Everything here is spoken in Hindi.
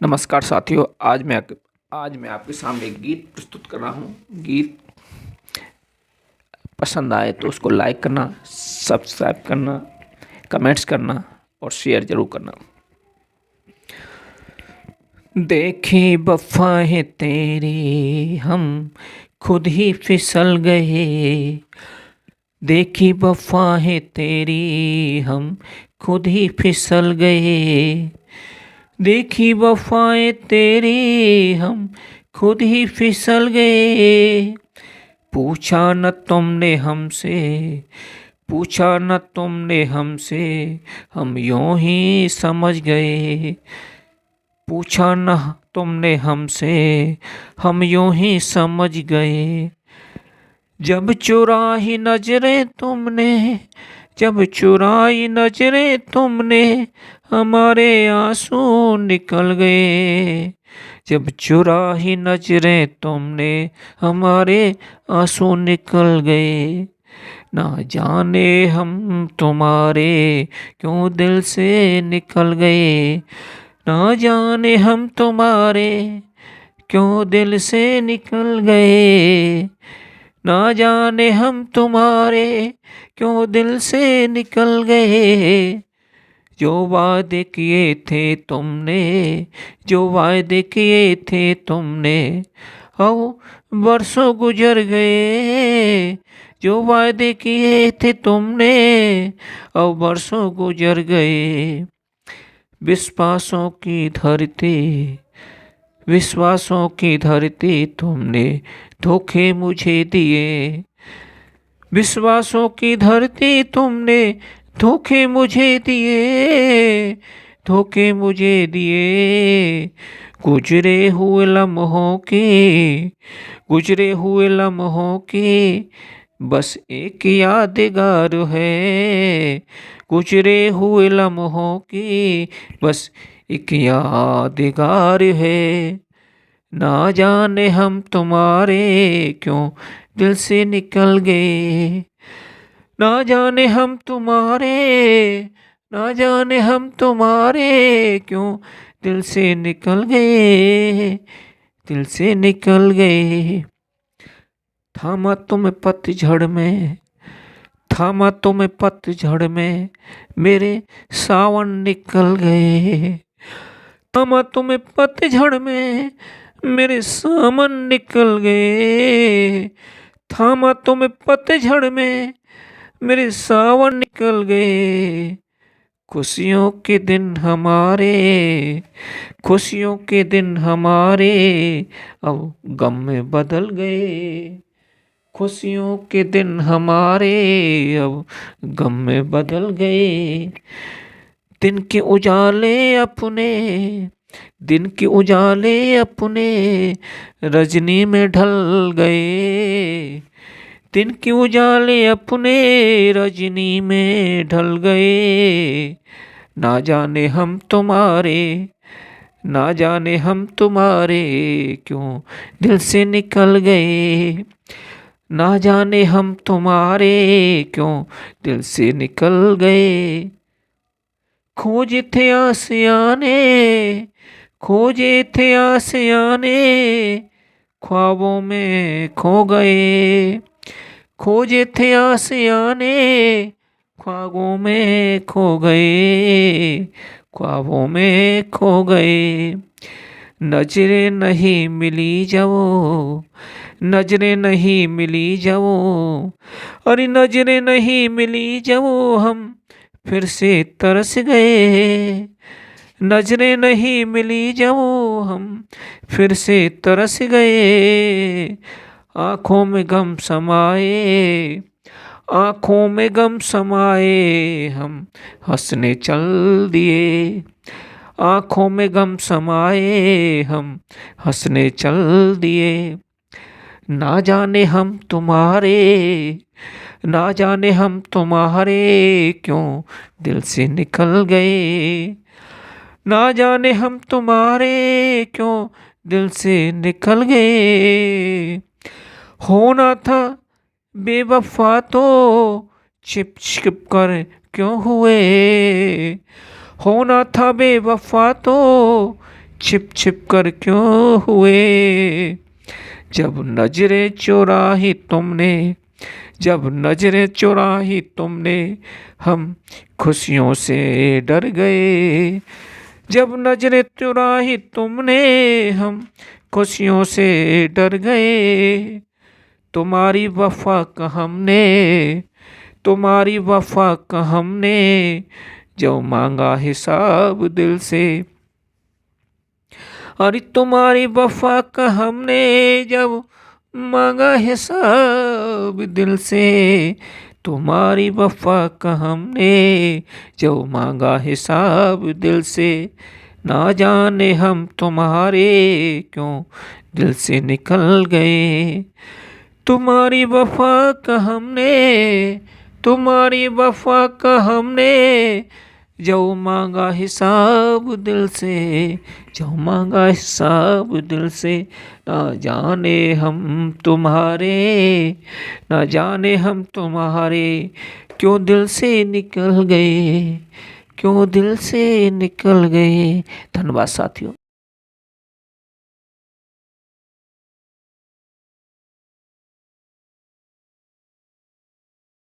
नमस्कार साथियों, आज मैं आपके सामने एक गीत प्रस्तुत कर रहा हूँ। गीत पसंद आए तो उसको लाइक करना, सब्सक्राइब करना, कमेंट्स करना और शेयर जरूर करना। देखी वफ़ाएं तेरी हम खुद ही फिसल गए। देखी वफ़ाएं तेरी हम खुद ही फिसल गए। देखी वफ़ाएं तेरी हम खुद ही फिसल गए। पूछा न तुमने हमसे, पूछा न तुमने हमसे, हम यूं ही समझ गए। पूछा न तुमने हमसे, हम यूं ही समझ गए। जब चुराई नजरें तुमने, जब चुराई नजरें तुमने, हमारे आंसू निकल गए। जब चुराई नजरें तुमने, हमारे आंसू निकल गए। ना जाने हम तुम्हारे क्यों दिल से निकल गए। ना जाने हम तुम्हारे क्यों दिल से निकल गए। ना जाने हम तुम्हारे क्यों दिल से निकल गए। जो वादे किए थे तुमने, जो वादे किए थे तुमने, आओ बरसों गुजर गए। जो वादे किए थे तुमने, अब बरसों गुजर गए। विश्वासों की धरती, विश्वासों की धरती तुमने धोखे मुझे दिए। विश्वासों की धरती तुमने धोखे मुझे दिए। धोखे मुझे दिए। गुजरे हुए लम्हों की, गुजरे हुए लम्हों की बस एक यादगार है। गुजरे हुए लम्हों की बस एक यादगार है। ना जाने हम तुम्हारे क्यों दिल से निकल गए। ना जाने हम तुम्हारे, ना जाने हम तुम्हारे क्यों दिल से निकल गए। दिल से निकल गए। थामा तुम्हें पतझड़ में, थामा तुम्हें पतझड़ में, मेरे सावन निकल गए। थामा तुम्हें पतझड़ में, मेरे सावन निकल गए। थामा तुम्हें पतझड़ में, मेरे सावन निकल गए। खुशियों के दिन हमारे, खुशियों के दिन हमारे अब गम में बदल गए। खुशियों के दिन हमारे अब गम में बदल गए। दिन के उजाले अपने, दिन के उजाले अपने रजनी में ढल गए। दिन के उजाले अपने रजनी में ढल गए। ना जाने हम तुम्हारे, ना जाने हम तुम्हारे क्यों दिल से निकल गए। ना जाने हम तुम्हारे क्यों दिल से निकल गए। खोजे थे आशियाने, खोजे थे आशियाने, ख्वाबों में खो गए। खोजे थे आशियाने, ख्वाबों में खो गए। ख्वाबों में खो गए। नजरें नहीं मिली जब, नजरें नहीं मिली जब, अरे नजरें नहीं मिली जब हम फिर से तरस गए। नजरें नहीं मिली जब हम फिर से तरस गए। आँखों में गम समाए, आँखों में गम समाए हम हंसने चल दिए। आँखों में गम समाए हम हंसने चल दिए। ना जाने हम तुम्हारे, ना जाने हम तुम्हारे क्यों दिल से निकल गए। ना जाने हम तुम्हारे क्यों दिल से निकल गए। होना था बेवफा तो छिप छिप कर क्यों हुए। होना था बेवफा तो छिप छिप कर क्यों हुए। जब नजरें चुराही तुमने, जब नजरें चुराही तुमने, हम खुशियों से डर गए। जब नजरें चुराही तुमने, हम खुशियों से डर गए। तुम्हारी वफा का हमने, तुम्हारी वफा का हमने, जो मांगा हिसाब दिल से। अरे तुम्हारी वफा का हमने जब मांगा हिसाब दिल से, तुम्हारी वफा का हमने जो मांगा हिसाब दिल से। ना जाने हम तुम्हारे क्यों दिल से निकल गए। तुम्हारी वफा का हमने, तुम्हारी वफा का हमने जो मांगा हिसाब दिल से, जो मांगा हिसाब दिल से। ना जाने हम तुम्हारे, ना जाने हम तुम्हारे क्यों दिल से निकल गए, क्यों दिल से निकल गए। धन्यवाद साथियों।